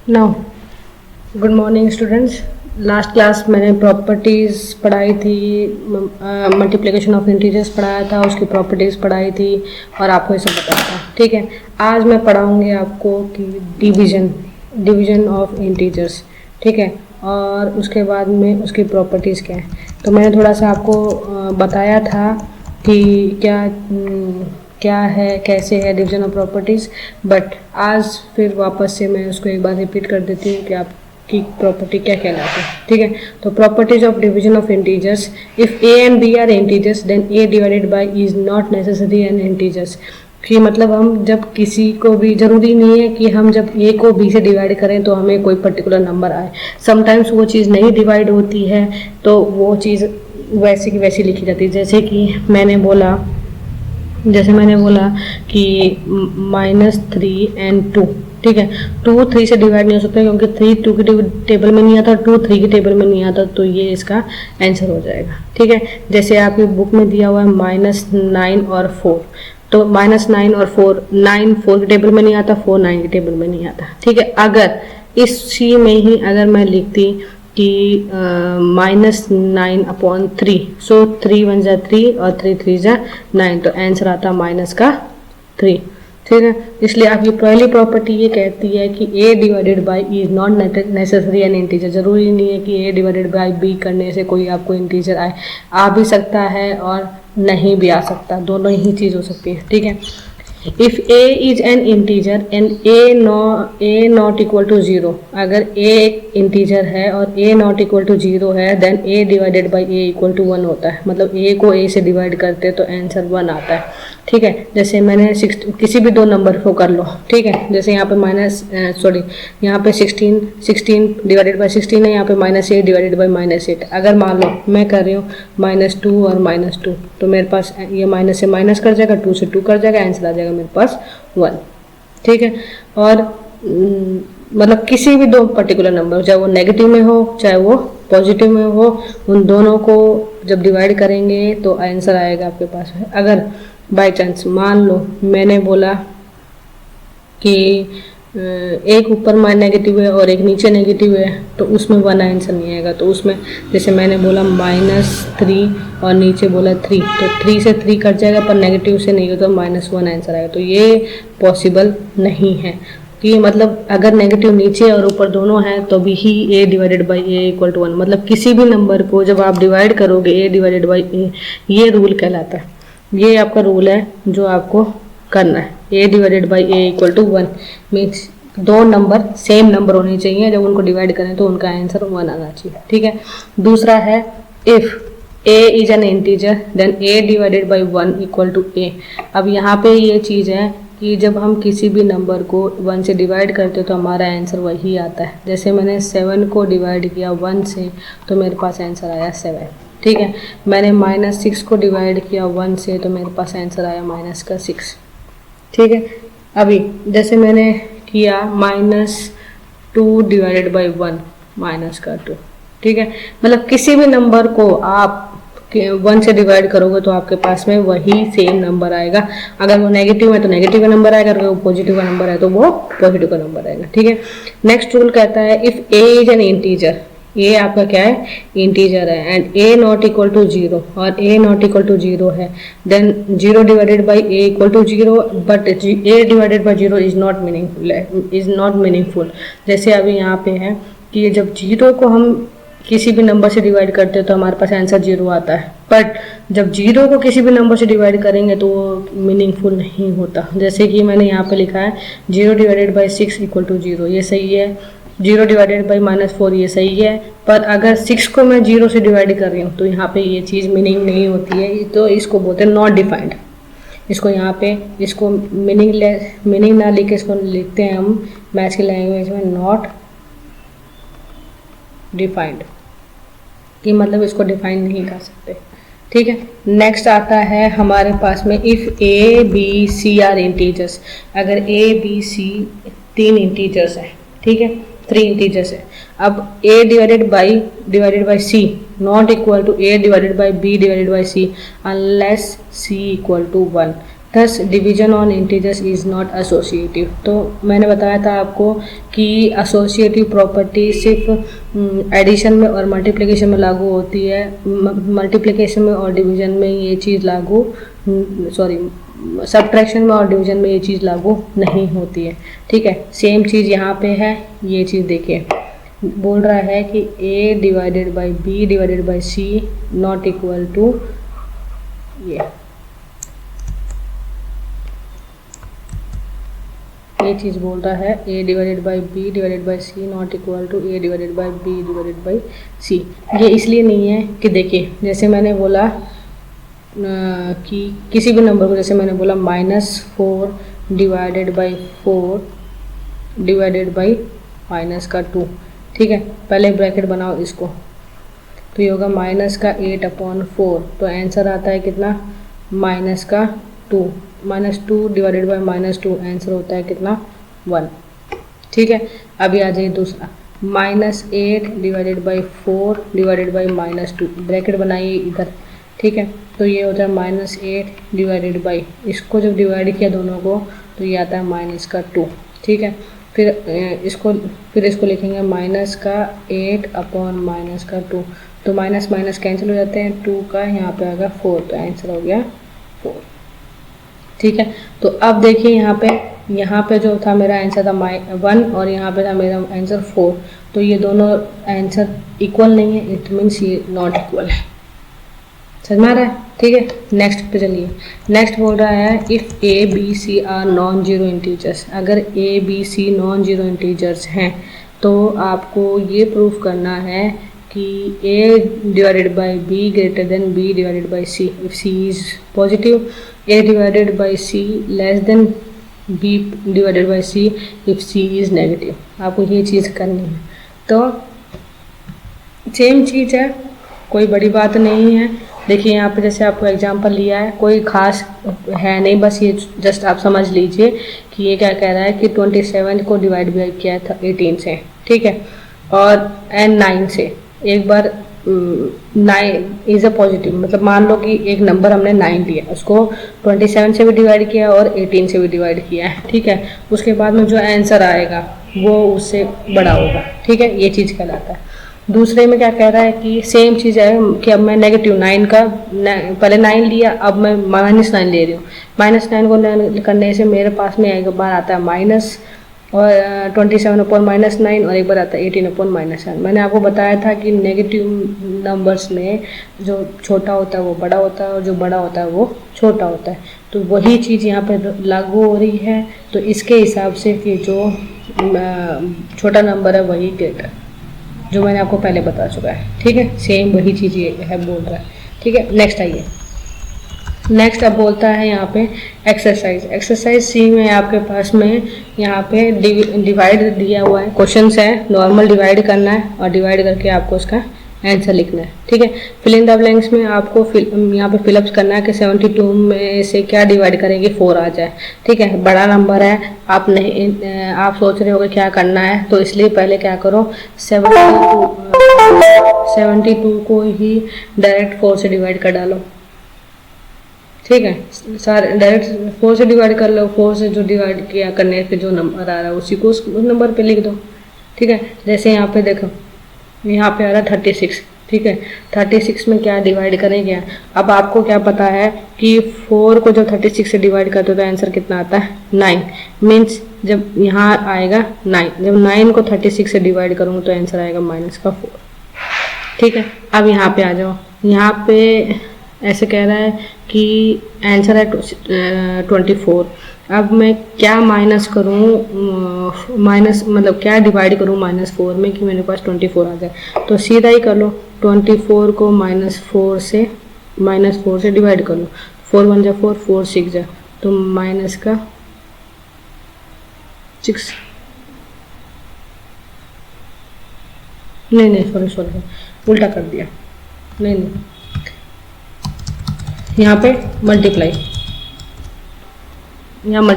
Now good morning students. Last class मैंने properties पढ़ाई थी, मल्टीप्लिकेशन ऑफ इंटीजर्स पढ़ाया था, उसकी प्रॉपर्टीज़ पढ़ाई थी और आपको ये सब बताया था। ठीक है, आज मैं पढ़ाऊँगी आपको कि डिवीजन ऑफ इंटीजर्स। ठीक है, और उसके बाद में उसकी प्रॉपर्टीज़ क्या है। तो मैंने थोड़ा सा आपको बताया था कि क्या है, कैसे है डिवीजन ऑफ प्रॉपर्टीज़, बट आज फिर वापस से मैं उसको एक बार रिपीट कर देती हूँ कि आपकी प्रॉपर्टी क्या कहलाती है। ठीक है, तो properties of division of integers, if a and b are integers then a divided by is not necessary an integers. कि मतलब हम जब किसी को भी, ज़रूरी नहीं है कि हम जब ए को बी से डिवाइड करें तो हमें कोई पर्टिकुलर नंबर आए। समटाइम्स वो चीज़ नहीं डिवाइड होती है तो वो चीज़ वैसे की वैसी लिखी जाती है। जैसे मैंने बोला कि -3 and 2। ठीक है, 2 3 से डिवाइड नहीं हो सकता क्योंकि 3 2 की टेबल में नहीं आता, 2 3 की टेबल में नहीं आता, तो ये इसका आंसर हो जाएगा। ठीक है, जैसे आपकी बुक में दिया हुआ है -9 और 4, तो -9 और 4, 9 4 की टेबल में नहीं आता, 4 9 की टेबल में नहीं आता। ठीक है, अगर इसी में ही अगर मैं लिखती कि -9/3, सो 3 1 जा 3 और 3 3 जा 9, तो आंसर आता -3। ठीक है, इसलिए आपकी पहली प्रॉपर्टी ये कहती है कि a divided by is not necessary N integer. जरूरी नहीं है कि a डिवाइडेड बाई b करने से कोई आपको इंटीजर आए, आ भी सकता है और नहीं भी आ सकता, दोनों ही चीज़ हो सकती है। ठीक है, if a is an integer and a not equal to 0, अगर a एक इंटीजर है और a नॉट इक्वल टू 0 है, then a divided by a equal to 1 होता है। मतलब a को a से डिवाइड करते तो आंसर 1 आता है। ठीक है, जैसे मैंने किसी भी दो नंबर को कर लो। ठीक है, जैसे यहाँ पे यहाँ पे 16 डिवाइडेड बाई 16 है, यहाँ पे -8 डिवाइडेड बाई -8। अगर मान लो मैं कर रही हूँ -2 और -2, तो मेरे पास ये माइनस से माइनस कर जाएगा, 2 से 2 कर जाएगा, आंसर आ जाएगा मेरे पास 1। ठीक है, और मतलब किसी भी दो पर्टिकुलर नंबर, चाहे वो नेगेटिव में हो चाहे वो पॉजिटिव में हो, उन दोनों को जब डिवाइड करेंगे तो आंसर आएगा आपके पास। अगर बाय चांस मान लो मैंने बोला कि एक ऊपर नेगेटिव है और एक नीचे नेगेटिव है, तो उसमें 1 आंसर नहीं आएगा। तो उसमें जैसे मैंने बोला -3 और नीचे बोला 3, तो 3 से 3 कट जाएगा पर नेगेटिव से नहीं हो तो -1 आंसर आएगा। तो ये पॉसिबल नहीं है कि मतलब अगर नेगेटिव नीचे और ऊपर दोनों हैं तो भी ही a divided by a equal to 1। मतलब किसी भी नंबर को जब आप डिवाइड करोगे a डिवाइडेड बाई a, ये रूल कहलाता है। ये आपका रूल है जो आपको करना है। a divided by a equal to 1 means दो नंबर सेम नंबर होने चाहिए, जब उनको डिवाइड करें तो उनका आंसर 1 आना चाहिए। ठीक है, दूसरा है if a is an integer then a divided by 1 equal to a। अब यहाँ पे ये चीज़ है कि जब हम किसी भी नंबर को 1 से डिवाइड करते तो हमारा आंसर वही आता है। जैसे मैंने 7 को डिवाइड किया 1 से तो मेरे पास आंसर आया 7। ठीक है, मैंने -6 को डिवाइड किया 1 से तो मेरे पास आंसर आया -6। ठीक है, अभी जैसे मैंने किया -2 डिवाइडेड बाई 1 -2। ठीक है, मतलब किसी भी नंबर को आप 1 से डिवाइड करोगे तो आपके पास में वही सेम नंबर आएगा। अगर वो नेगेटिव है तो नेगेटिव का नंबर आएगा, अगर वो पॉजिटिव का नंबर है तो वो पॉजिटिव का नंबर आएगा। ठीक है, नेक्स्ट रूल कहता है if a is an integer, a आपका क्या है, इंटीजर है, and a not equal to 0 और a नॉट इक्वल टू 0 है, then 0 divided by a equal to 0, but a divided by 0 is not meaningful. जैसे अभी यहाँ पे है कि जब 0 को हम किसी भी नंबर से डिवाइड करते हैं तो हमारे पास आंसर 0 आता है, बट जब 0 को किसी भी नंबर से डिवाइड करेंगे तो वो मीनिंगफुल नहीं होता। जैसे कि मैंने यहाँ पे लिखा है 0 डिवाइडेड बाई 6 इक्वल टू 0, ये सही है। 0 डिवाइडेड बाई -4 ये सही है, पर अगर 6 को मैं 0 से डिवाइड कर रही हूँ तो यहाँ पे ये चीज़ मीनिंग नहीं होती है, तो इसको बोलते हैं नॉट डिफाइंड। इसको यहाँ पे इसको मीनिंग ना लिख के इसको लिखते हैं हम मैथ्स की लैंग्वेज में नॉट डिफाइंड, कि मतलब इसको डिफाइन नहीं कर सकते। ठीक है, नेक्स्ट आता है हमारे पास में if a b c are integers. अगर a b c 3 इंटीजर्स है, ठीक है, 3 इंटीजर्स है। अब a divided by c not equal to a divided by b divided by c unless c equal to 1। thus division on integers is not associative. तो मैंने बताया था आपको कि एसोसिएटिव प्रॉपर्टी सिर्फ एडिशन में और मल्टीप्लिकेशन में लागू होती है, मल्टीप्लिकेशन में और डिवीजन में ये चीज़ लागू सब्ट्रैक्शन में और डिवीजन में ये चीज़ लागू नहीं होती है। ठीक है, सेम चीज़ यहाँ पे है। ये चीज़ देखिए, बोल रहा है कि a divided by b divided by c not equal to ये चीज़ बोल रहा है a divided by b divided by c not equal to a divided by b divided by c। ये इसलिए नहीं है कि देखिए, जैसे मैंने बोला कि किसी भी नंबर को, जैसे मैंने बोला -4 डिवाइडेड बाई 4 डिवाइडेड बाई -2। ठीक है, पहले ब्रैकेट बनाओ इसको, तो ये होगा -8/4। तो आंसर आता है कितना, -2 डिवाइडेड बाई -2 आंसर होता है कितना, 1। ठीक है, अभी आ जाइए दूसरा, -8 divided by 4 divided by -2, bracket बनाइए इधर। ठीक है, तो ये होता है -8 डिवाइडेड बाई, इसको जब डिवाइड किया दोनों को तो ये आता है -2। ठीक है, फिर इसको लिखेंगे -8/2, तो माइनस माइनस कैंसिल हो जाते हैं, 2 का यहाँ पे आएगा 4, तो आंसर हो गया 4। ठीक है, तो अब देखिए यहाँ पे जो था मेरा आंसर था 1 और यहाँ पे था मेरा आंसर 4, तो ये दोनों आंसर इक्वल नहीं है, इट मीन्स ये नॉट इक्वल है। समझ में आ रहा है? ठीक है, नेक्स्ट पे चलिए। नेक्स्ट बोल रहा है if A B C are non zero integers, अगर A B C non zero integers हैं तो आपको ये प्रूफ करना है कि a divided by b greater than b divided by c if c is positive, a divided by c less than b divided by c if c is negative. आपको ये चीज़ करनी है। तो सेम चीज़ है, कोई बड़ी बात नहीं है। देखिए यहाँ पे जैसे आपको एग्जांपल लिया है, कोई खास है नहीं, बस ये जस्ट आप समझ लीजिए कि ये क्या कह रहा है कि 27 को डिवाइड किया था 18 से। ठीक है, और एंड 9 से। एक बार 9 इज़ अ पॉजिटिव, मतलब मान लो कि एक नंबर हमने 9 लिया, उसको 27 से भी डिवाइड किया और 18 से भी डिवाइड किया है। ठीक है, उसके बाद में जो आंसर आएगा वो उससे बड़ा होगा। ठीक है, ये चीज़ कहलाता है। दूसरे में क्या कह रहा है कि सेम चीज़ है कि अब मैं -9 का पहले 9 लिया, अब मैं -9 ले रही हूँ। -9 को करने से मेरे पास में एक बार आता है माइनस और 27/-9 और एक बार आता है 18/-7। मैंने आपको बताया था कि नेगेटिव नंबर्स में जो छोटा होता है वो बड़ा होता है और जो बड़ा होता है वो छोटा होता है। तो वही चीज़ यहाँ पे लागू हो रही है। तो इसके हिसाब से कि जो छोटा नंबर है वही ग्रेटर, जो मैंने आपको पहले बता चुका है। ठीक है, सेम वही चीज़ ये है बोल रहा है। ठीक है, नेक्स्ट आइए। नेक्स्ट अब बोलता है यहाँ पे एक्सरसाइज सी में आपके पास में यहाँ पे डिवाइड दिया हुआ है, क्वेश्चंस है, नॉर्मल डिवाइड करना है और डिवाइड करके आपको उसका आंसर लिखना है। ठीक है, फिल इन द ब्लैंक्स में आपको यहाँ पे फिलअप करना है कि 72 में से क्या डिवाइड करेंगे 4 आ जाए। ठीक है, बड़ा नंबर है, आप सोच रहे हो कि क्या करना है, तो इसलिए पहले क्या करो 72 को ही डायरेक्ट 4 से डिवाइड कर डालो। ठीक है, सारे डायरेक्ट 4 से डिवाइड कर लो। 4 से जो डिवाइड किया करने पे जो नंबर आ रहा है उसी को उस नंबर पे लिख दो। ठीक है, जैसे यहाँ पे देखो, यहाँ पे आ रहा है 36। ठीक है, 36 में क्या डिवाइड करेंगे। अब आपको क्या पता है कि 4 को जब 36 से डिवाइड करते हो तो आंसर कितना आता है 9। मीन्स जब यहाँ आएगा 9, जब 9 को 36 से डिवाइड करूँगा तो आंसर आएगा -4। ठीक है, अब यहाँ पे आ जाओ। यहाँ पे ऐसे कह रहा है कि आंसर है 24। अब मैं क्या माइनस करूँ, माइनस मतलब क्या डिवाइड करूँ -4 में कि मेरे पास 24 आ जाए। तो सीधा ही कर लो, 24 को -4 से डिवाइड कर लो। 4 1 जा 4, 4 6 जा, तो माइनस का 6, नहीं सॉरी उल्टा कर दिया। नहीं यहाँ पे मल्टीप्लाई, यहाँ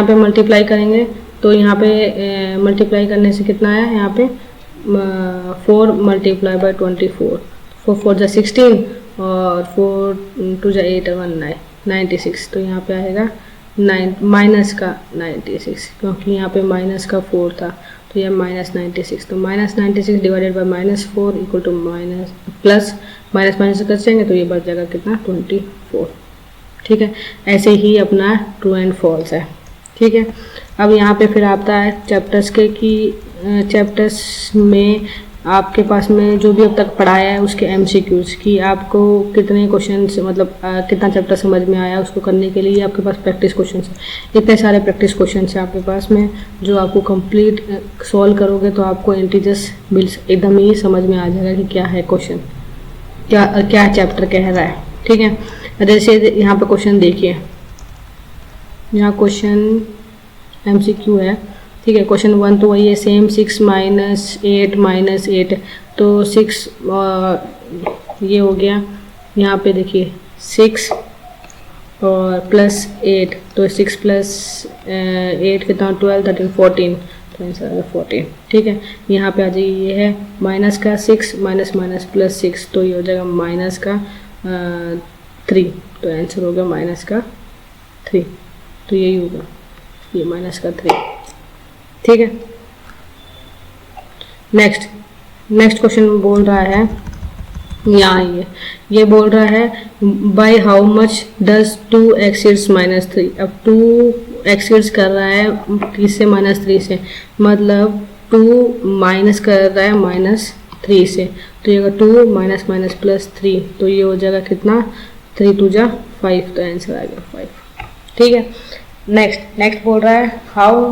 पे मल्टीप्लाई करेंगे तो यहाँ पे मल्टीप्लाई करने से कितना है, यहाँ पे 4 × 24, 4 4 जा 16 और 4 2 जा 8 और 1 9, 96, तो यहाँ पे आएगा माइनस का 96, क्योंकि यहाँ पे माइनस का 4 था, तो यह -96, तो -96 divided by -4 equal to minus plus minus minus से कर जाएंगे तो ये बच जाएगा कितना 24। ठीक है, ऐसे ही अपना ट्रू एंड फॉल्स है। ठीक है, अब यहाँ पे फिर आता है चैप्टर्स के कि चैप्टर्स में आपके पास में जो भी अब तक पढ़ाया है उसके MCQs की आपको कितने क्वेश्चन मतलब कितना चैप्टर समझ में आया, उसको करने के लिए आपके पास प्रैक्टिस क्वेश्चन है। इतने सारे प्रैक्टिस क्वेश्चन है आपके पास में जो आपको कंप्लीट सॉल्व करोगे तो आपको इंटीजर्स एकदम ही समझ में आ जाएगा कि क्या है क्वेश्चन, क्या चैप्टर कह रहा है। ठीक है, जैसे यहाँ पे क्वेश्चन देखिए, यहाँ क्वेश्चन MCQ है। ठीक है, क्वेश्चन 1 तो वही है सेम, 6 - 8 तो 6 ये हो गया। यहाँ पे देखिए 6 और प्लस 8, तो 6 + 8 कितना 12 13 14, तो आंसर आ गया 14। ठीक है, यहाँ पे आ जाइए, ये है माइनस का 6 माइनस प्लस 6, तो ये हो जाएगा माइनस का 3, तो आंसर हो गया माइनस का 3, तो यही होगा, ये माइनस का 3। ठीक है, नेक्स्ट क्वेश्चन बोल रहा है, यहाँ ये बोल रहा है by how much does 2 exceeds -3। अब 2 एक्सीड्स कर रहा है किससे, -3 से, मतलब 2 माइनस कर रहा है -3 से, तो ये होगा 2 माइनस प्लस 3, तो ये हो जाएगा कितना 3 2 जा 5, तो आंसर आ गया 5। ठीक है, नेक्स्ट बोल रहा है how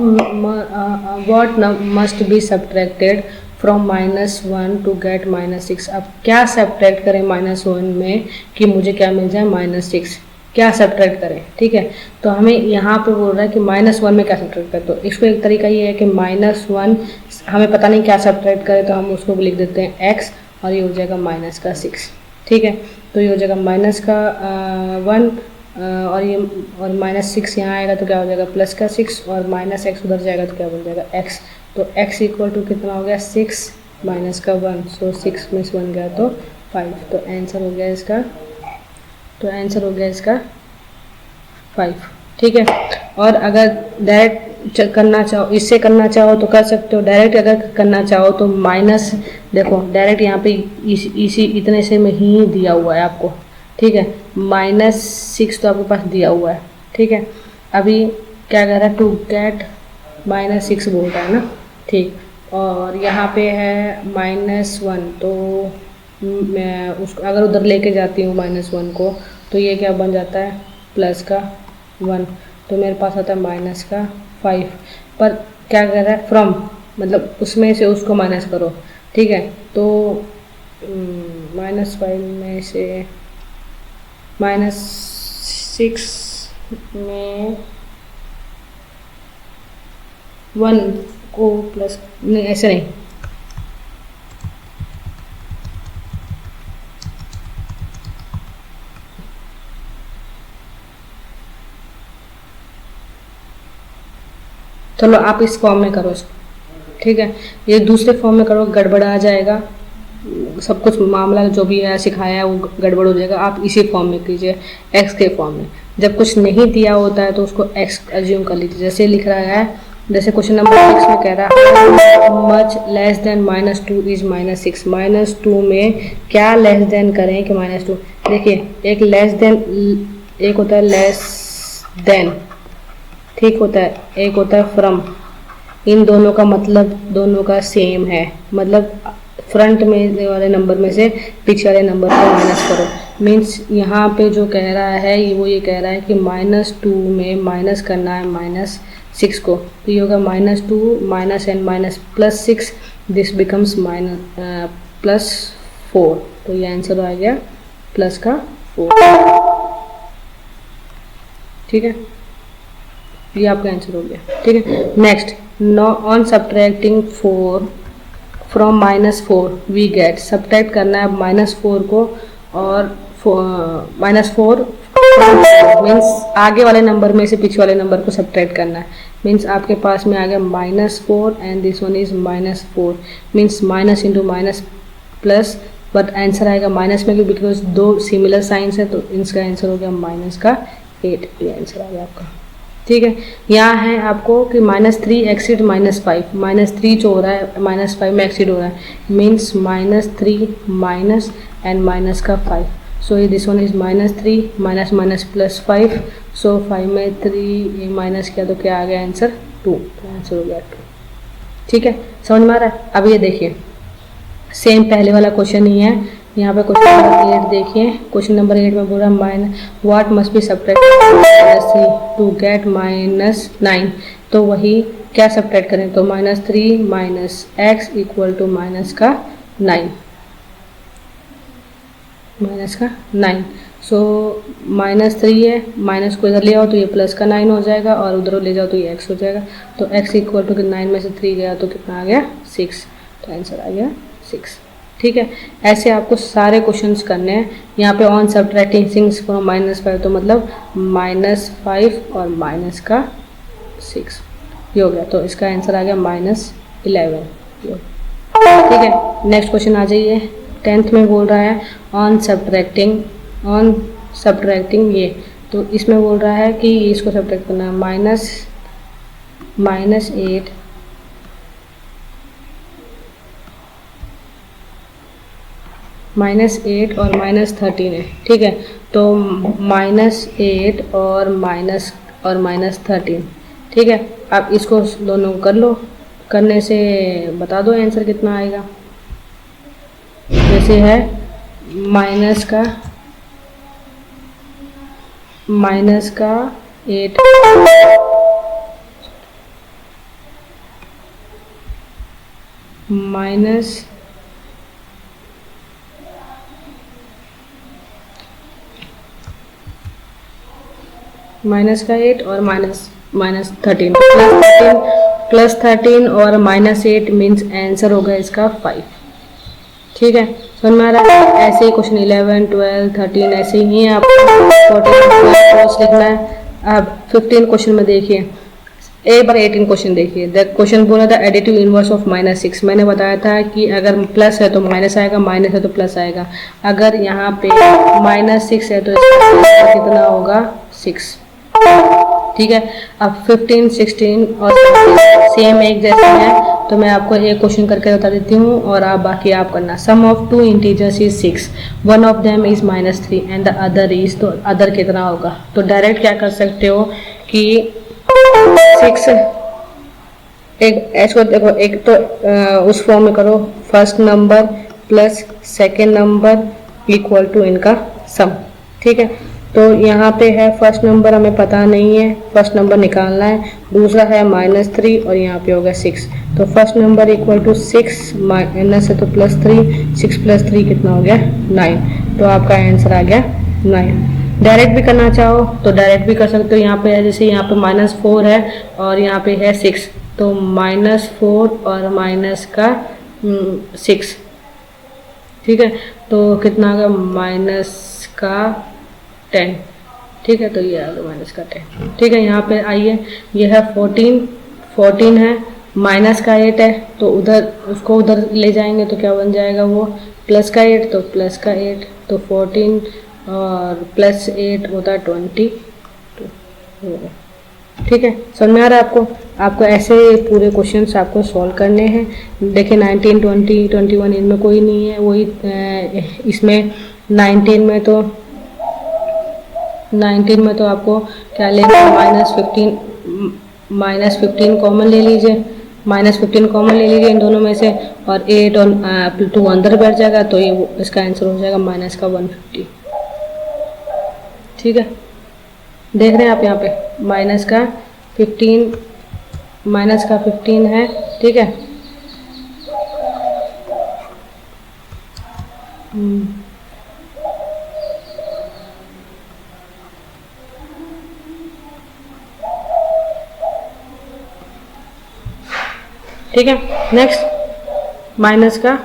what must be subtracted from -1 to get -6। अब क्या सब्ट्रैक्ट करें -1 में कि मुझे क्या मिल जाए -6, क्या सब्ट्रैक्ट करें। ठीक है, तो हमें यहाँ पे बोल रहा है कि -1 में क्या सब्ट्रैक्ट करें, तो इसको एक तरीका ये है कि -1 हमें पता नहीं क्या सब्ट्रैक्ट करें, तो हम उसको लिख देते हैं x और ये हो जाएगा -6। ठीक है, तो ये हो जाएगा -1 और ये और -6 यहाँ आएगा तो क्या हो जाएगा +6 और -x उधर जाएगा तो क्या बन जाएगा x, तो x इक्वल टू कितना हो गया 6 - 1, सो 6 में से 1 गया तो 5, तो आंसर हो गया इसका 5। ठीक है, और अगर डायरेक्ट करना चाहो, इससे करना चाहो तो कर सकते हो, डायरेक्ट अगर करना चाहो तो माइनस, देखो डायरेक्ट यहाँ पे इसी इतने से में ही दिया हुआ है आपको। ठीक है, -6 तो आपके पास दिया हुआ है। ठीक है, अभी क्या कह रहा है टू गेट -6 बोल रहा है ना। ठीक, और यहाँ पे है -1, तो मैं उसको अगर उधर लेके जाती हूँ -1 को, तो ये क्या बन जाता है प्लस का 1, तो मेरे पास आता है माइनस का 5, पर क्या कह रहा है फ्रॉम, मतलब उसमें से उसको माइनस करो। ठीक है, तो -5 में से -6 में 1 को प्लस, नहीं ऐसे नहीं, चलो आप इस फॉर्म में करो इसको। ठीक है, ये दूसरे फॉर्म में करो गड़बड़ आ जाएगा, सब कुछ मामला जो भी है सिखाया है वो गड़बड़ हो जाएगा। आप इसी फॉर्म में कीजिए, x के फॉर्म में। जब कुछ नहीं दिया होता है तो उसको x एज्यूम कर लीजिए। जैसे लिख रहा है, जैसे क्वेश्चन नंबर 6 में कह रहा है मच लेस देन -2 इज -6। -2 में क्या लेस देन करें कि -2, देखिए एक लेस देन, एक होता है लेस देन, ठीक होता है, एक होता है फ्रॉम। इन दोनों का मतलब दोनों का सेम है, मतलब फ्रंट में वाले नंबर में से पीछे वाले नंबर को माइनस करो। मीन्स यहाँ पे जो कह रहा है वो ये कह रहा है कि -2 में माइनस करना है -6 को, तो ये होगा -2 minus and minus +6, this becomes +4, तो ये आंसर आ गया प्लस का 4। ठीक है, ये आपका आंसर हो गया। ठीक है, next on subtracting 4 from -4 we get, subtract करना है -4 को, और -4 मीन्स आगे वाले नंबर में से पीछे वाले नंबर को सब्ट्रैक्ट करना है। मीन्स आपके पास में आ गया -4 and this one is -4, means minus into minus plus, but answer आएगा माइनस में, बिकॉज दो सिमिलर साइंस है तो इसका आंसर हो गया -1। 8, ये आंसर आ गया आपका। ठीक है, यहाँ है आपको कि -3 एक्सीड -5, -3 जो हो रहा है -5 में एक्सीड हो रहा है, मीन्स -3 माइनस एंड माइनस का 5, so this one is -3 minus minus +5, सो 5 में 3 माइनस किया तो क्या आ गया आंसर 2, तो आंसर हो गया 2। ठीक है, समझ में आ रहा है। अब ये देखिए सेम पहले वाला क्वेश्चन ही है, यहाँ पे क्वेश्चन नंबर 8 देखिए। क्वेश्चन नंबर 8 में बोल रहा है what must be subtract to get -9, तो वही क्या सब्ट्रैक्ट करें, तो -3 minus X equal to minus का 9, सो -3 है, माइनस को इधर ले आओ तो ये प्लस का 9 हो जाएगा और उधर ले जाओ तो ये x हो जाएगा, तो x इक्वल टू 9 में से 3 गया तो कितना आ गया 6, तो आंसर आ गया 6। ठीक है, ऐसे आपको सारे क्वेश्चंस करने हैं। यहाँ पे ऑन सब्ट्रैक्टिंग थिंग्स फ्रॉम -5 तो मतलब -5 और माइनस का 6 ये हो गया, तो इसका आंसर आ गया -11। ठीक है, नेक्स्ट क्वेश्चन आ जाइए। 10th में बोल रहा है ऑन सब्ट्रैक्टिंग ये, तो इसमें बोल रहा है कि इसको सब्ट्रैक्ट करना है -8 और -13 है। ठीक है, तो -8 और -13। ठीक है, आप इसको दोनों कर लो, करने से बता दो आंसर कितना आएगा। जैसे है माइनस का 8 माइनस का 8 और -13 +13 और -8 मीन्स आंसर होगा इसका 5। ठीक है, समझ में आ रहा है। ऐसे ही क्वेश्चन 11, 12, 13 ऐसे ही है, आपको 14, 12 लिखना है। अब 15 क्वेश्चन में देखिए, एक बार 18 क्वेश्चन देखिए। द क्वेश्चन बोला था एडिटिव इनवर्स ऑफ -6। मैंने बताया था कि अगर प्लस है तो माइनस आएगा, माइनस है तो प्लस आएगा। अगर यहाँ पे -6 है तो इसका कितना होगा 6। ठीक है, अब 15, 16 और 17 सेम एक जैसे हैं, तो मैं आपको एक क्वेश्चन करके बता देती हूँ और आप बाकी आप करना। Sum of 2 integers is 6, one of them is -3 and the other is, तो अदर कितना होगा। तो डायरेक्ट क्या कर सकते हो कि 6 एक देखो, एक तो उस फॉर्म में करो, first number plus second number equal to इनका सम। ठीक है, तो यहाँ पे है फर्स्ट नंबर हमें पता नहीं है, फर्स्ट नंबर निकालना है। दूसरा है -3 और यहाँ पे होगा 6, तो first number equal to 6 minus है तो +3, 6 + 3 कितना हो गया 9, तो आपका आंसर आ गया 9। डायरेक्ट भी करना चाहो तो डायरेक्ट भी कर सकते हो। यहाँ पे है, जैसे यहाँ पे -4 है और यहाँ पे है 6, तो -4 और माइनस का 6। ठीक है, तो कितना होगा माइनस का 10। ठीक है, तो ये आ गया -10। ठीक है, यहाँ पे आइए, ये है 14 है, माइनस का 8 है, तो उधर उसको उधर ले जाएंगे तो क्या बन जाएगा वो प्लस का 8, तो प्लस का 8, तो 14 और +8 होता है 22। ठीक है, समझ में आ रहा है आपको। आपको ऐसे पूरे क्वेश्चंस आपको सॉल्व करने हैं। देखिए 19, 20, 21 इनमें कोई नहीं है, वही इसमें 19 में तो आपको क्या लेना है, -15 कॉमन ले लीजिए, -15 कॉमन ले लीजिए इन दोनों में से, और 8 और 2 अंदर बैठ जाएगा, तो ये इसका आंसर हो जाएगा -150। ठीक है, देख रहे हैं आप यहाँ पे -15 है। ठीक है, ठीक है, नेक्स्ट माइनस का,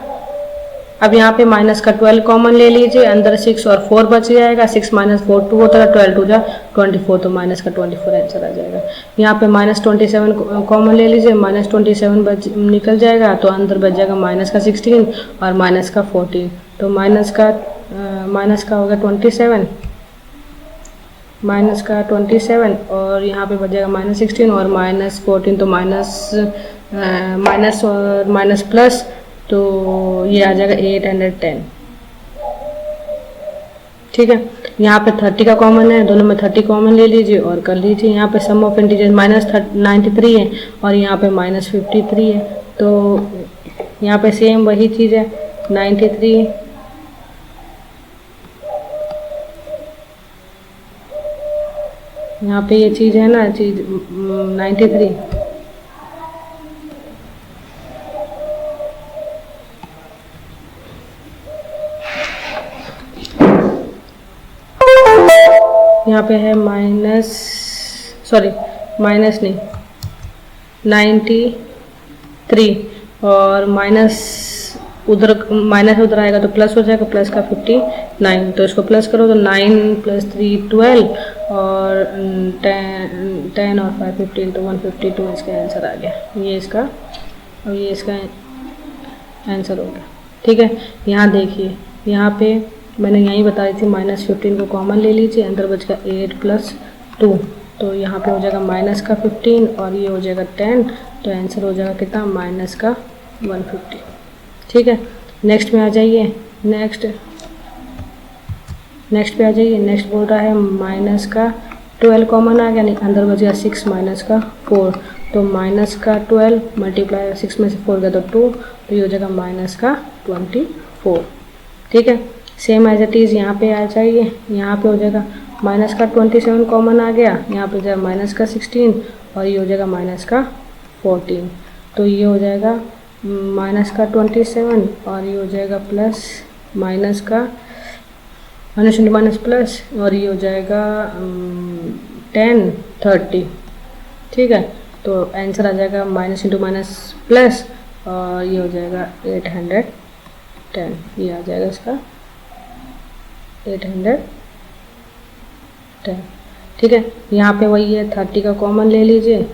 अब यहाँ पे माइनस का 12 कॉमन ले लीजिए, अंदर 6 और 4 बच जाएगा, 6 - 4 2 होता है, 12 2 जा 24, तो माइनस का 24 आंसर आ जाएगा। यहाँ पे -27 कॉमन ले लीजिए, -27 निकल जाएगा, तो अंदर बच जाएगा -16 और -14, तो माइनस का होगा 27, माइनस का 27 और यहाँ पे बचेगा -16 और -14, तो माइनस और माइनस प्लस, तो ये आ जाएगा 810। ठीक है, यहाँ पे 30 का कॉमन है, दोनों में 30 कॉमन ले लीजिए और कर लीजिए। यहाँ पे सम ऑफ इंटीजर -93 है और यहाँ पे -53 है, तो यहाँ पे सेम वही चीज़ है 93 यहाँ पे ये चीज़ है ना, चीज़ 93। यहाँ पे है माइनस नहीं 93 और माइनस उधर आएगा तो प्लस हो जाएगा, प्लस का 59, तो इसको प्लस करो तो 9 + 3 12 और 10 और 5 15, तो 152 इसका आंसर आ गया। ये इसका और ये इसका आंसर हो गया। ठीक है, यहाँ देखिए, यहाँ पे मैंने यहीं बताई थी -15 को कॉमन ले लीजिए, अंदर बच का 8 + 2, तो यहाँ पे हो जाएगा -15 और ये हो जाएगा 10, तो आंसर हो जाएगा कितना, -150। ठीक है, नेक्स्ट में आ जाइए। नेक्स्ट पे आ जाइए। नेक्स्ट बोल रहा है -12 कॉमन आ गया, नहीं अंदर बच गया 6 -4, तो -12 मल्टीप्लाई 6 में से 4 गया तो 2, तो ये हो जाएगा -24। ठीक है, सेम एज इट इज़ यहाँ पे आ जाइए। यहाँ पे हो जाएगा -27 कॉमन आ गया, यहाँ पे हो जाएगा -16 और ये हो जाएगा -14, तो ये हो जाएगा -27 और ये हो जाएगा plus minus into minus plus और ये हो जाएगा 10 30। ठीक है, तो आंसर आ जाएगा माइनस इंटू माइनस प्लस और ये हो जाएगा 810, ये आ जाएगा इसका 810। ठीक है, यहाँ पे वही है 30 का कॉमन ले लीजिए,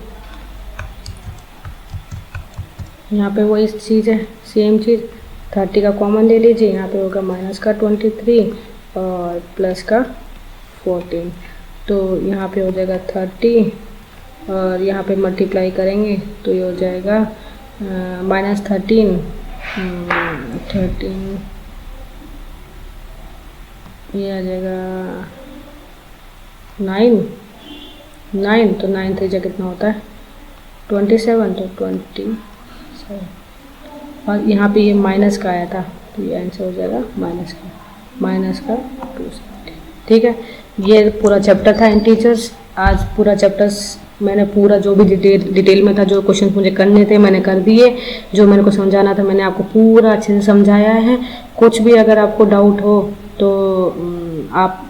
यहाँ पे वही चीज़ है, सेम चीज़ 30 का कॉमन ले लीजिए। यहाँ पे होगा -23 और प्लस का 14, तो यहाँ पे हो जाएगा 30 और यहाँ पे मल्टीप्लाई करेंगे तो ये हो जाएगा -13 ये आ जाएगा 9 तो 9 3 कितना होता है 27, तो 27 और यहाँ पे ये माइनस का आया था, तो ये आंसर हो जाएगा माइनस का 270। ठीक है, ये पूरा चैप्टर था इंटीजर्स। आज पूरा चैप्टर्स मैंने पूरा जो भी डिटेल में था, जो क्वेश्चन मुझे करने थे मैंने कर दिए, जो मैंने को समझाना था मैंने आपको पूरा अच्छे से समझाया है। कुछ भी अगर आपको डाउट हो तो आप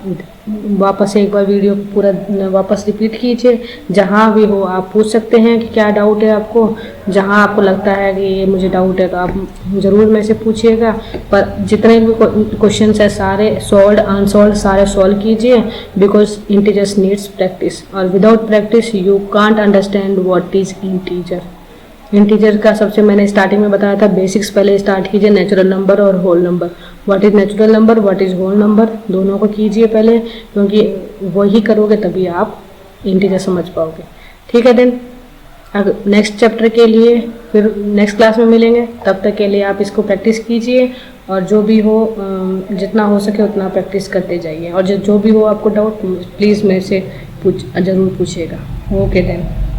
वापस एक बार वीडियो पूरा वापस रिपीट कीजिए, जहाँ भी हो आप पूछ सकते हैं कि क्या डाउट है आपको। जहाँ आपको लगता है कि ये मुझे डाउट है तो आप ज़रूर मेरे से पूछिएगा, पर जितने भी क्वेश्चंस है सारे सॉल्व अनसॉल्व सारे सॉल्व कीजिए, बिकॉज इंटीजर्स नीड्स प्रैक्टिस, और without practice you can't understand what is integer. Integer का सबसे मैंने स्टार्टिंग में बताया था बेसिक्स पहले स्टार्ट कीजिए, नेचुरल नंबर और whole number. What is natural number, what is whole number, दोनों को कीजिए पहले, क्योंकि वही करोगे तभी आप इंटीजर समझ पाओगे। ठीक है, देन अगर नेक्स्ट चैप्टर के लिए फिर नेक्स्ट क्लास में मिलेंगे, तब तक के लिए आप इसको प्रैक्टिस कीजिए और जो भी हो जितना हो सके उतना प्रैक्टिस करते जाइए, और जो भी हो आपको डाउट प्लीज़ मेरे से ज़रूर पूछिएगा। Okay then.